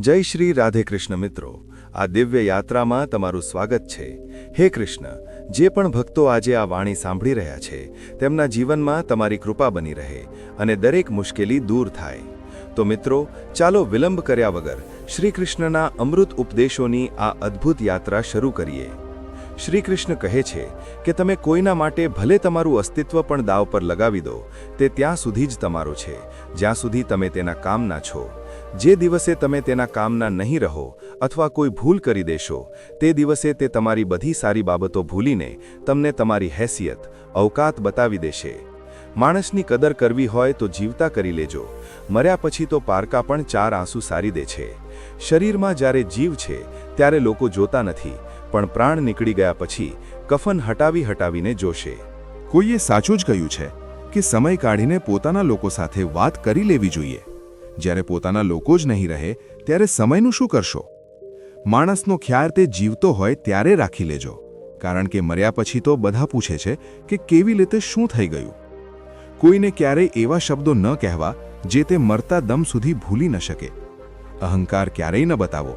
જય શ્રી રાધે કૃષ્ણ મિત્રો, આ દિવ્ય યાત્રામાં તમારું સ્વાગત છે। હે કૃષ્ણ, જે પણ ભક્તો આજે આ વાણી સાંભળી રહ્યા છે તેમના જીવનમાં તમારી કૃપા બની રહે અને દરેક મુશ્કેલી દૂર થાય। તો મિત્રો, ચાલો વિલંબ કર્યા વગર શ્રી કૃષ્ણના અમૃત ઉપદેશોની આ અદ્ભુત યાત્રા શરૂ કરીએ। શ્રી કૃષ્ણ કહે છે કે તમે કોઈના માટે ભલે તમારું અસ્તિત્વ પણ દાવ પર લગાવી દો, તે ત્યાં સુધી જ તમારું છે જ્યાં સુધી તમે તેના કામના છો। જે દિવસે તમે તેના કામના નહીં રહો અથવા કોઈ ભૂલ કરી દેશો, તે દિવસે તે તમારી બધી સારી બાબતો ભૂલીને તમને તમારી હેસિયત, અવકાત બતાવી દેશે। માણસની કદર કરવી હોય તો જીવતા કરી લેજો, મર્યા પછી તો પારકા પણ ચાર આંસુ સારી દે છે। શરીરમાં જ્યારે જીવ છે ત્યારે લોકો જોતા નથી, પણ પ્રાણ નીકળી ગયા પછી કફન હટાવીને જોશે। કોઈએ સાચું જ કહ્યું છે કે સમય કાઢીને પોતાના લોકો સાથે વાત કરી લેવી જોઈએ। જ્યારે પોતાના લોકો જ નહીં રહે ત્યારે સમયનું શું કરશો? માણસનો ખ્યાલ તે જીવતો હોય ત્યારે રાખી લેજો, કારણ કે મર્યા પછી તો બધા પૂછે છે કે કેવી રીતે શું થઈ ગયું। કોઈને ક્યારેય એવા શબ્દો ન કહેવા જે તે મરતા દમ સુધી ભૂલી ન શકે। અહંકાર ક્યારેય ન બતાવો,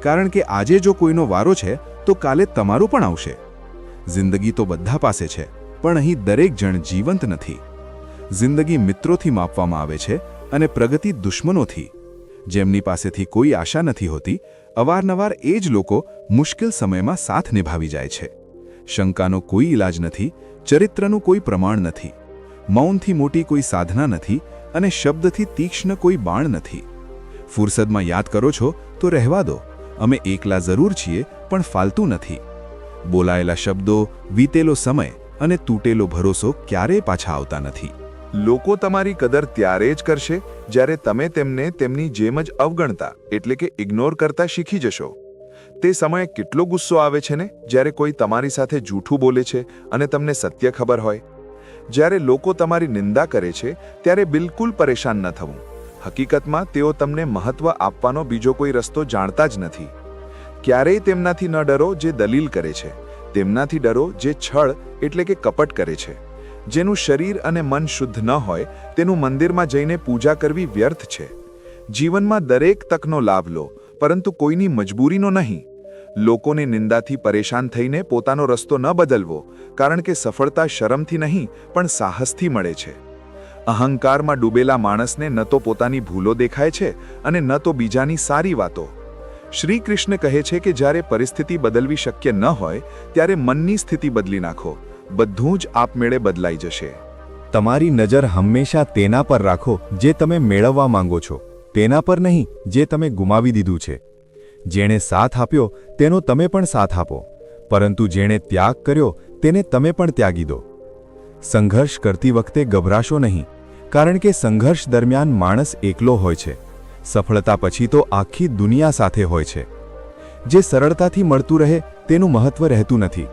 કારણ કે આજે જો કોઈનો વારો છે તો કાલે તમારું પણ આવશે। જિંદગી તો બધા પાસે છે, પણ અહીં દરેક જણ જીવંત નથી। જિંદગી મિત્રોથી માપવામાં આવે છે અને પ્રગતિ દુશ્મનોથી। જેમની પાસેથી કોઈ આશા નથી હોતી, અવારનવાર એ જ લોકો મુશ્કેલ સમયમાં સાથ નિભાવી જાય છે। શંકાનો કોઈ ઈલાજ નથી, ચરિત્રનું કોઈ પ્રમાણ નથી, મૌનથી મોટી કોઈ સાધના નથી અને શબ્દથી તીક્ષ્ણ કોઈ બાણ નથી। ફુરસદમાં યાદ કરો છો તો રહેવા દો, અમે એકલા જરૂર છીએ પણ ફાલતુ નથી। બોલાયેલા શબ્દો, વીતેલો સમય અને તૂટેલો ભરોસો ક્યારેય પાછા આવતા નથી। લોકો તમારી કદર ત્યારે જ કરશે જ્યારે તમે તેમને તેમની જેમ જ અવગણતા એટલે કે ઇગ્નોર કરતા શીખી જશો। તે સમયે કેટલો ગુસ્સો આવે છે ને જ્યારે કોઈ તમારી સાથે જૂઠું બોલે છે અને તમને સત્ય ખબર હોય। જ્યારે લોકો તમારી નિંદા કરે છે ત્યારે બિલકુલ પરેશાન ન થવું। હકીકતમાં તેઓ તમને મહત્વ આપવાનો બીજો કોઈ રસ્તો જાણતા જ નથી। ક્યારેય તેમનાથી ન ડરો જે દલીલ કરે છે, તેમનાથી ડરો જે છળ એટલે કે કપટ કરે છે। જેનું શરીર અને મન શુદ્ધ ન હોય તેનું મંદિરમાં જઈને પૂજા કરવી વ્યર્થ છે। જીવનમાં દરેક તકનો લાભ લો, પરંતુ કોઈની મજબૂરીનો નહીં। લોકોની નિંદાથી પરેશાન થઈને પોતાનો રસ્તો ન બદલવો, કારણ કે સફળતા શરમથી નહીં પણ સાહસથી મળે છે। અહંકારમાં ડૂબેલા માણસને ન તો પોતાની ભૂલો દેખાય છે અને ન તો બીજાની સારી વાતો। શ્રી કૃષ્ણ કહે છે કે જ્યારે પરિસ્થિતિ બદલવી શક્ય ન હોય ત્યારે મનની સ્થિતિ બદલી નાખો, બધું જ આપમેળે બદલાઈ જશે। તમારી નજર હંમેશા તેના પર રાખો જે તમે મેળવવા માંગો છો, તેના પર નહીં જે તમે ગુમાવી દીધું છે। જેણે સાથ આપ્યો તેનો તમે પણ સાથ આપો, પરંતુ જેણે ત્યાગ કર્યો તેને તમે પણ ત્યાગી દો। સંઘર્ષ કરતી વખતે ગભરાશો નહીં, કારણ કે સંઘર્ષ દરમિયાન માણસ એકલો હોય છે, સફળતા પછી તો આખી દુનિયા સાથે હોય છે। જે સરળતાથી મળતું રહે તેનું મહત્વ રહેતું નથી।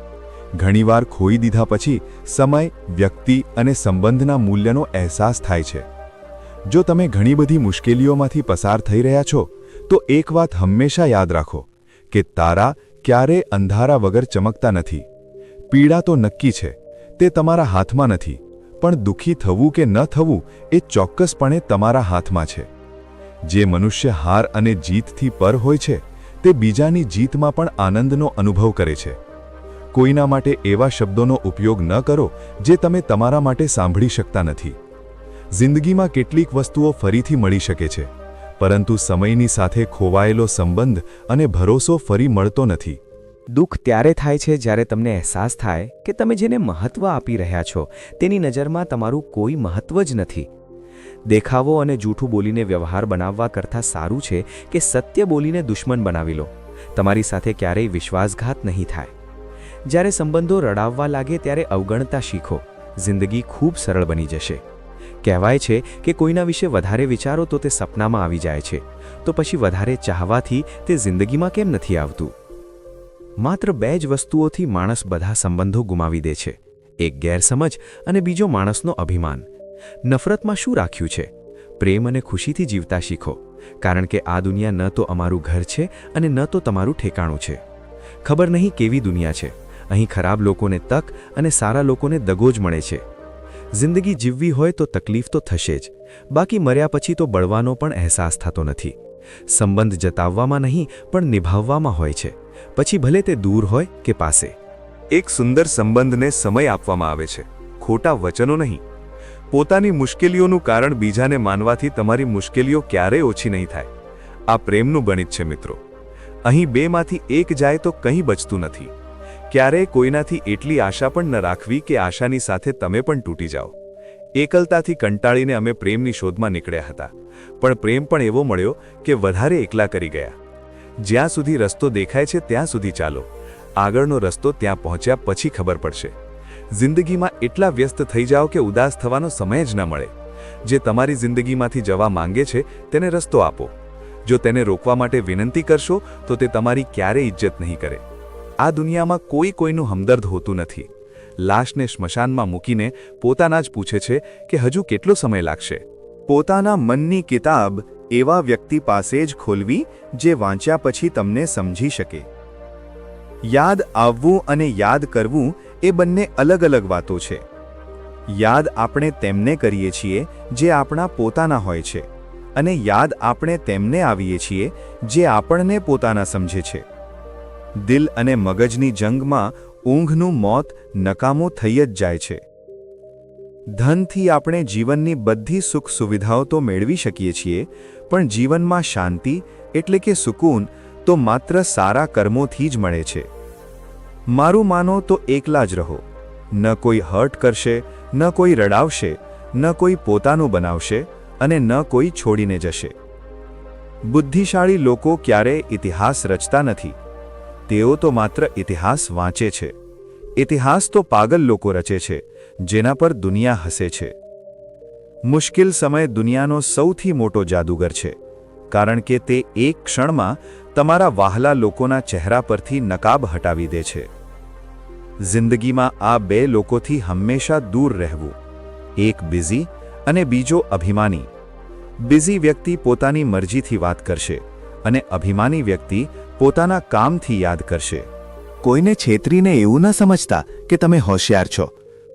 ઘણીવાર ખોઈ દીધા પછી સમય, વ્યક્તિ અને સંબંધના મૂલ્યનો અહેસાસ થાય છે। જો તમે ઘણી બધી મુશ્કેલીઓમાંથી પસાર થઈ રહ્યા છો તો એક વાત હંમેશા યાદ રાખો કે તારા ક્યારેય અંધારા વગર ચમકતા નથી। પીડા તો નક્કી છે, તે તમારા હાથમાં નથી, પણ દુઃખી થવું કે ન થવું એ ચોક્કસપણે તમારા હાથમાં છે। જે મનુષ્ય હાર અને જીતથી પર હોય છે તે બીજાની જીતમાં પણ આનંદનો અનુભવ કરે છે। કોઈના માટે એવા શબ્દોનો ઉપયોગ ન કરો જે તમે તમારા માટે સાંભળી શકતા નથી। જિંદગીમાં કેટલીક વસ્તુઓ ફરીથી મળી શકે છે, પરંતુ સમયની સાથે ખોવાયેલો સંબંધ અને ભરોસો ફરી મળતો નથી। દુઃખ ત્યારે થાય છે જ્યારે તમને અહેસાસ થાય કે તમે જેને મહત્વ આપી રહ્યા છો તેની નજરમાં તમારું કોઈ મહત્વ જ નથી। દેખાવો અને જૂઠું બોલીને વ્યવહાર બનાવવા કરતાં સારું છે કે સત્ય બોલીને દુશ્મન બનાવી લો। તમારી સાથે ક્યારેય વિશ્વાસઘાત નહીં થાય। જ્યારે સંબંધો રડાવવા લાગે ત્યારે અવગણતા શીખો, જિંદગી ખૂબ સરળ બની જશે। કહેવાય છે કે કોઈના વિશે વધારે વિચારો તો તે સપનામાં આવી જાય છે, તો પછી વધારે ચાહવાથી તે જિંદગીમાં કેમ નથી આવતું? માત્ર બે જ વસ્તુઓથી માણસ બધા સંબંધો ગુમાવી દે છે, એક ગેરસમજ અને બીજો માણસનો અભિમાન। નફરતમાં શું રાખ્યું છે? પ્રેમ અને ખુશીથી જીવતા શીખો, કારણ કે આ દુનિયા ન તો અમારું ઘર છે અને ન તો તમારું ઠેકાણું છે। ખબર નહીં કેવી દુનિયા છે, અહીં ખરાબ લોકોને તક અને સારા લોકોને દગો જ મળે છે। જિંદગી જીવવી હોય તો તકલીફ તો થશે જ, બાકી મર્યા પછી તો બળવાનો પણ અહેસાસ થતો નથી। સંબંધ જતાવવામાં નહીં પણ નિભાવવામાં હોય છે, પછી ભલે તે દૂર હોય કે પાસે. એક સુંદર સંબંધને સમય આપવામાં આવે છે, ખોટા વચનો નહીં. પોતાની મુશ્કેલીઓનું કારણ બીજાને માનવાથી તમારી મુશ્કેલીઓ ક્યારેય ઓછી નહીં થાય. આ પ્રેમનું ગણિત છે મિત્રો. અહીં બેમાંથી એક જાય તો કંઈ બચતું નથી. ક્યારેય કોઈનાથી એટલી આશા પણ ન રાખવી કે આશાની સાથે તમે પણ તૂટી જાઓ. એકલતાથી કંટાળીને અમે પ્રેમની શોધમાં નીકળ્યા હતા, પણ પ્રેમ પણ એવો મળ્યો કે વધારે એકલા કરી ગયા. જ્યાં સુધી રસ્તો દેખાય છે ત્યાં સુધી ચાલો, આગળનો રસ્તો ત્યાં પહોંચ્યા પછી ખબર પડશે. જિંદગીમાં એટલા વ્યસ્ત થઈ જાઓ કે ઉદાસ થવાનો સમય જ ન મળે. જે તમારી જિંદગીમાંથી જવા માંગે છે તેને રસ્તો આપો. જો તેને રોકવા માટે વિનંતી કરશો તો તે તમારી ક્યારેય ઇજ્જત નહીં કરે. આ દુનિયામાં કોઈ કોઈનું હમદર્દ હોતું નથી. લાશને સ્મશાનમાં મૂકીને પોતાના જ પૂછે છે કે હજુ કેટલો સમય લાગશે. પોતાના મનની કિતાબ એવા વ્યક્તિ પાસે જ ખોલવી જે વાંચ્યા પછી તમને સમજી શકે. યાદ આવવું અને યાદ કરવું એ બંને અલગ અલગ વાતો છે. યાદ આપણે તેમને કરીએ છીએ જે આપણા પોતાના હોય છે, અને યાદ આપણે તેમને આવીએ છીએ જે આપણને પોતાના સમજે છે. દિલ અને મગજની જંગમાં ઊંઘનું મોત નકામું થઈ જ જાય છે. ધનથી આપણે જીવનની બધી સુખ સુવિધાઓ તો મેળવી શકીએ છીએ, પણ જીવનમાં શાંતિ એટલે કે સુકૂન તો માત્ર સારા કર્મોથી જ મળે છે. મારું માનો તો એકલા જ રહો. ન કોઈ હર્ટ કરશે, ન કોઈ રડાવશે, ન કોઈ પોતાનું બનાવશે અને ન કોઈ છોડીને જશે. બુદ્ધિશાળી લોકો ક્યારેય ઇતિહાસ રચતા નથી, તેઓ તો માત્ર ઇતિહાસ વાંચે છે. ઇતિહાસ તો પાગલ લોકો રચે છે, જેના પર દુનિયા હસે છે. મુશ્કેલ સમય દુનિયાનો સૌથી મોટો જાદુગર છે, કારણ કે તે એક ક્ષણમાં તમારા વહાલા લોકોના ચહેરા પરથી નકાબ હટાવી દે છે. જિંદગીમાં આ બે લોકોથી હંમેશા દૂર રહેવું, એક બિઝી અને બીજો અભિમાની. બિઝી વ્યક્તિ પોતાની મરજીથી વાત કરશે અને અભિમાની વ્યક્તિ પોતાના કામથી યાદ કરશે. કોઈને છેતરીને એવું ન સમજતા કે તમે હોશિયાર છો,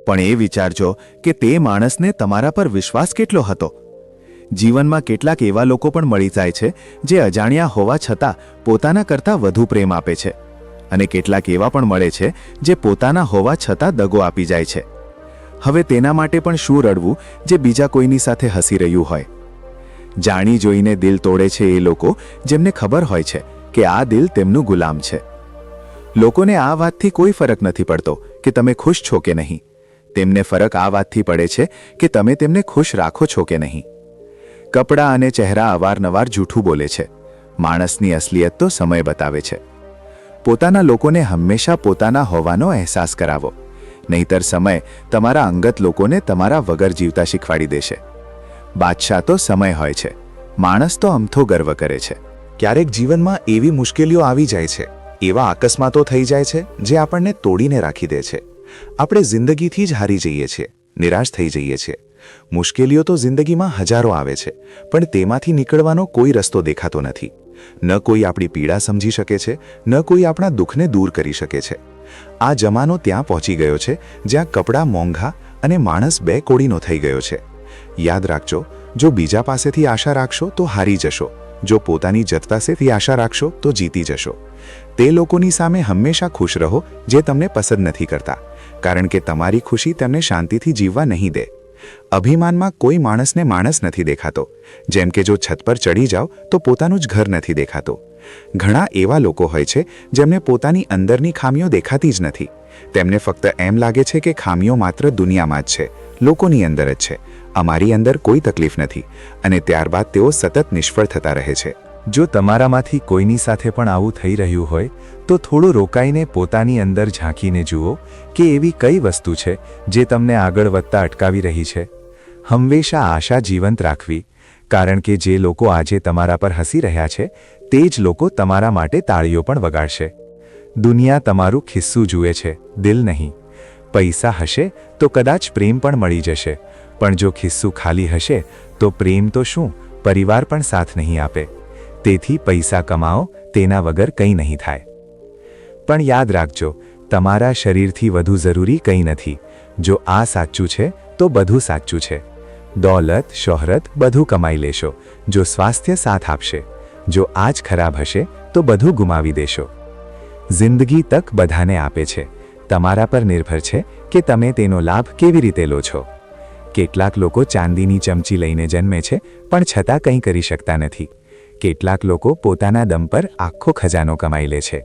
પણ એ વિચારજો કે તે માણસને તમારા પર વિશ્વાસ કેટલો હતો. જીવનમાં કેટલાક એવા લોકો પણ મળી જાય છે જે અજાણ્યા હોવા છતાં પોતાના કરતાં વધુ પ્રેમ આપે છે, અને કેટલાક એવા પણ મળે છે જે પોતાના હોવા છતાં દગો આપી જાય છે. હવે તેના માટે પણ શું રડવું જે બીજા કોઈની સાથે હસી રહ્યું હોય. જાણી જોઈને દિલ તોડે છે એ લોકો જેમને ખબર હોય છે કે આ દિલ તેમનું ગુલામ છે. લોકોને આ વાતથી કોઈ ફરક નથી પડતો કે તમે ખુશ છો કે નહીં. તેમને ફરક આ વાતથી પડે છે કે તમે તેમને ખુશ રાખો છો કે નહીં. કપડાં અને ચહેરા અવારનવાર જૂઠું બોલે છે, માણસની અસલિયત તો સમય બતાવે છે. પોતાના લોકોને હંમેશા પોતાના હોવાનો અહેસાસ કરાવો, નહીંતર સમય તમારા અંગત લોકોને તમારા વગર જીવતા શીખવાડી દેશે. બાદશાહ તો સમય હોય છે, માણસ તો અમથો ગર્વ કરે છે. ક્યારેક જીવનમાં એવી મુશ્કેલીઓ આવી જાય છે, એવા અકસ્માતો થઈ જાય છે જે આપણને તોડીને રાખી દે છે. આપણે જિંદગીથી જ હારી જઈએ છીએ, નિરાશ થઈ જઈએ છીએ. મુશ્કેલીઓ તો જિંદગીમાં હજારો આવે છે, પણ તેમાંથી નીકળવાનો કોઈ રસ્તો દેખાતો નથી. ન કોઈ આપણી પીડા સમજી શકે છે, ન કોઈ આપણા દુઃખને દૂર કરી શકે છે. આ જમાનો ત્યાં પહોંચી ગયો છે જ્યાં કપડાં મોંઘા અને માણસ બે કોડીનો થઈ ગયો છે. યાદ રાખજો, જો બીજા પાસેથી આશા રાખશો તો હારી જશો, જો પોતાની જત પાસેથી આશા રાખશો તો જીતી જશો. તે લોકોની સામે હંમેશા ખુશ રહો જે તમને પસંદ નથી કરતા, કારણ કે તમારી ખુશી તેમને શાંતિથી જીવવા નહીં દે. અભિમાનમાં કોઈ માણસને માણસ નથી દેખાતો, જેમ કે જો છત પર ચડી જાઓ તો પોતાનું જ ઘર નથી દેખાતું. ઘણા એવા લોકો હોય છે જેમને પોતાની અંદરની ખામીઓ દેખાતી જ નથી. તેમને ફક્ત એમ લાગે છે કે ખામીઓ માત્ર દુનિયામાં જ છે, લોકોની અંદર જ છે, અમારી અંદર કોઈ તકલીફ નથી, અને ત્યારબાદ તેઓ સતત નિષ્ફળ થતા રહે છે. જો તમારામાંથી કોઈની સાથે પણ આવું થઈ રહ્યું હોય તો થોડું રોકાઈને પોતાની અંદર ઝાંકીને જુઓ કે એવી કઈ વસ્તુ છે જે તમને આગળ વધતા અટકાવી રહી છે. હંમેશા આશા જીવંત રાખવી, કારણ કે જે લોકો આજે તમારા પર હસી રહ્યા છે તે જ લોકો તમારા માટે તાળીઓ પણ વગાડશે. દુનિયા તમારું ખિસ્સું જુએ છે, દિલ નહીં. પૈસા હશે તો કદાચ પ્રેમ પણ મળી જશે, પણ જો ખિસ્સું ખાલી હશે તો પ્રેમ તો શું, પરિવાર પણ સાથ નહીં આપે. તેથી પૈસા કમાઓ, તેના વગર કંઈ નહીં થાય. પણ યાદ રાખજો, તમારા શરીરથી વધુ જરૂરી કંઈ નથી. જો આ સાચું છે તો બધું સાચું છે. દોલત, શોહરત બધું કમાઈ લેશો, જો સ્વાસ્થ્ય સાથ આપશે. જો આ જ ખરાબ હશે તો બધું ગુમાવી દેશો. જિંદગી તક બધાને આપે છે, તમારા પર નિર્ભર છે કે તમે તેનો લાભ કેવી રીતે લો છો. કેટલાક લોકો ચાંદીની ચમચી લઈને જન્મે છે પણ છતાં કંઈ કરી શકતા નથી. કેટલાક લોકો પોતાના દમ પર આખો ખજાનો કમાઈ લે છે.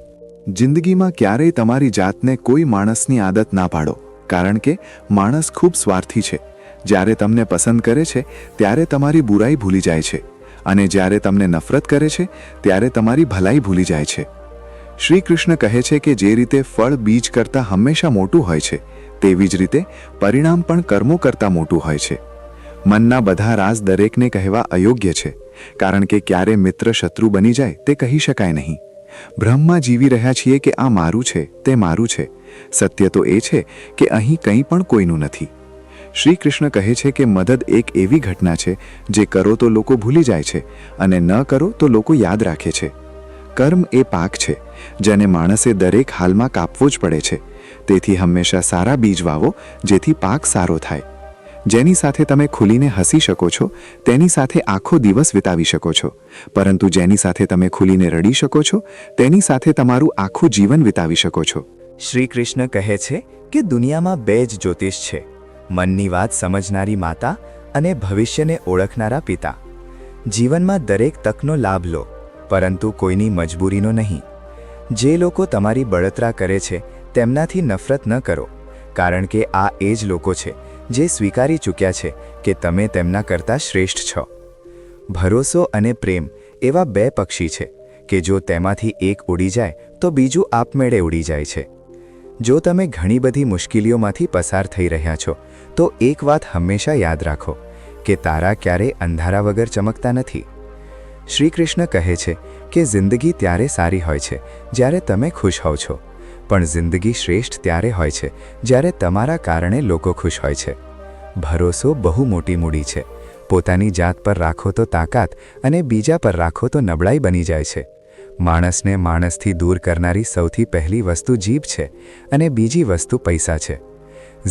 જિંદગીમાં ક્યારેય તમારી જાતને કોઈ માણસની આદત ના પાડો, કારણ કે માણસ ખૂબ સ્વાર્થી છે. જ્યારે તમને પસંદ કરે છે ત્યારે તમારી બુરાઈ ભૂલી જાય છે, અને જ્યારે તમને નફરત કરે છે ત્યારે તમારી ભલાઈ ભૂલી જાય છે. શ્રી કૃષ્ણ કહે છે કે જે રીતે ફળ બીજ કરતાં હંમેશા મોટું હોય છે, તેવી જ રીતે પરિણામ પણ કર્મો કરતાં મોટું હોય છે. મનના બધા રાજ દરેકને કહેવા અયોગ્ય છે, કારણ કે ક્યારે મિત્ર શત્રુ બની જાય તે કહી શકાય નહીં. ભ્રમમાં જીવી રહ્યા છીએ કે આ મારું છે, તે મારું છે. સત્ય તો એ છે કે અહીં કંઈ પણ કોઈનું નથી. શ્રી કૃષ્ણ કહે છે કે મદદ એક એવી ઘટના છે જે કરો તો લોકો ભૂલી જાય છે અને ન કરો તો લોકો યાદ રાખે છે. કર્મ એ પાક છે જેને માણસે દરેક હાલમાં કાપવો જ પડે છે. તેથી હંમેશા સારા બીજ વાવો જેથી પાક સારો થાય. જેની સાથે તમે ખુલીને હસી શકો છો તેની સાથે આખો દિવસ વિતાવી શકો છો, પરંતુ જેની સાથે તમે ખુલીને રડી શકો છો તેની સાથે તમારું આખું જીવન વિતાવી શકો છો. શ્રી કૃષ્ણ કહે છે કે દુનિયામાં બે જ જ્યોતિષ છે, મનની વાત સમજનારી માતા અને ભવિષ્યને ઓળખનારા પિતા. જીવનમાં દરેક તકનો લાભ લો, પરંતુ કોઈની મજબૂરીનો નહીં. જે લોકો તમારી બળતરા કરે છે તેમનાથી નફરત ન કરો, કારણ કે આ એ જ લોકો છે જે સ્વીકારી ચૂક્યા છે કે તમે તેમના કરતાં શ્રેષ્ઠ છો. ભરોસો અને પ્રેમ એવા બે પક્ષી છે કે જો તેમાંથી એક ઉડી જાય તો બીજું આપમેળે ઉડી જાય છે. જો તમે ઘણી બધી મુશ્કેલીઓમાંથી પસાર થઈ રહ્યા છો તો એક વાત હંમેશા યાદ રાખો કે તારા ક્યારેય અંધારા વગર ચમકતા નથી. શ્રી કૃષ્ણ કહે છે કે જિંદગી ત્યારે સારી હોય છે જ્યારે તમે ખુશ હોવ છો, પણ જિંદગી શ્રેષ્ઠ ત્યારે હોય છે જ્યારે તમારા કારણે લોકો ખુશ હોય છે. ભરોસો બહુ મોટી મૂડી છે. પોતાની જાત પર રાખો તો તાકાત અને બીજા પર રાખો તો નબળાઈ બની જાય છે. માણસને માણસથી દૂર કરનારી સૌથી પહેલી વસ્તુ જીભ છે અને બીજી વસ્તુ પૈસા છે.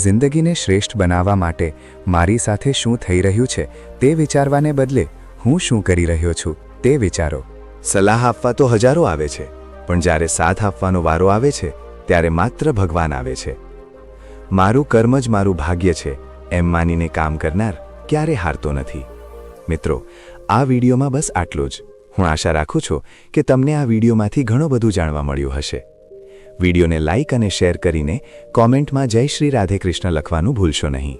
જિંદગીને શ્રેષ્ઠ બનાવવા માટે મારી સાથે શું થઈ રહ્યું છે તે વિચારવાને બદલે હું શું કરી રહ્યો છું તે વિચારો. સલાહ આપવા તો હજારો આવે છે, પણ જ્યારે સાથ આપવાનો વારો આવે છે ત્યારે માત્ર ભગવાન આવે છે. મારું કર્મ જ મારું ભાગ્ય છે એમ માનીને કામ કરનાર ક્યારે હારતો નથી. મિત્રો, આ વિડીયોમાં બસ આટલું જ. હું આશા રાખું છું કે તમને આ વિડીયોમાંથી ઘણું બધું જાણવા મળ્યું હશે. વિડીયોને લાઇક અને શેર કરીને કોમેન્ટમાં જય શ્રી રાધે કૃષ્ણ લખવાનું ભૂલશો નહીં.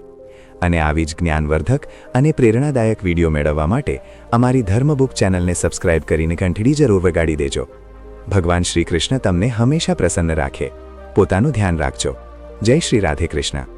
અને આવી જ જ્ઞાનવર્ધક અને પ્રેરણાદાયક વિડીયો મેળવવા માટે અમારી ધર્મબુક ચેનલને સબસ્ક્રાઇબ કરીને ઘંટડી જરૂર વગાડી દેજો. ભગવાન શ્રી કૃષ્ણ તમને હંમેશા પ્રસન્ન રાખે. પોતાનું ધ્યાન રાખજો. જય શ્રી રાધે કૃષ્ણ.